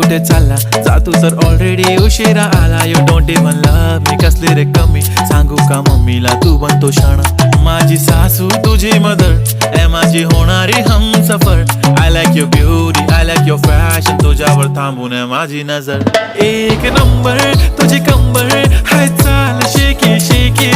कुठे चालला जा तू तर ऑलरेडी उशिरा आला. You don't even love me, कसली रे कमी सांगू का मम्मीला तू बनतो शाणा. माझी सासू तुझी मदर ए माझी होणारी Humsafar. I like your beauty, I like your fashion, तुझ्यावर थांबून आहे माझी नजर. एक नंबर तुझी कंबर हाय चाल शेकी शेकी.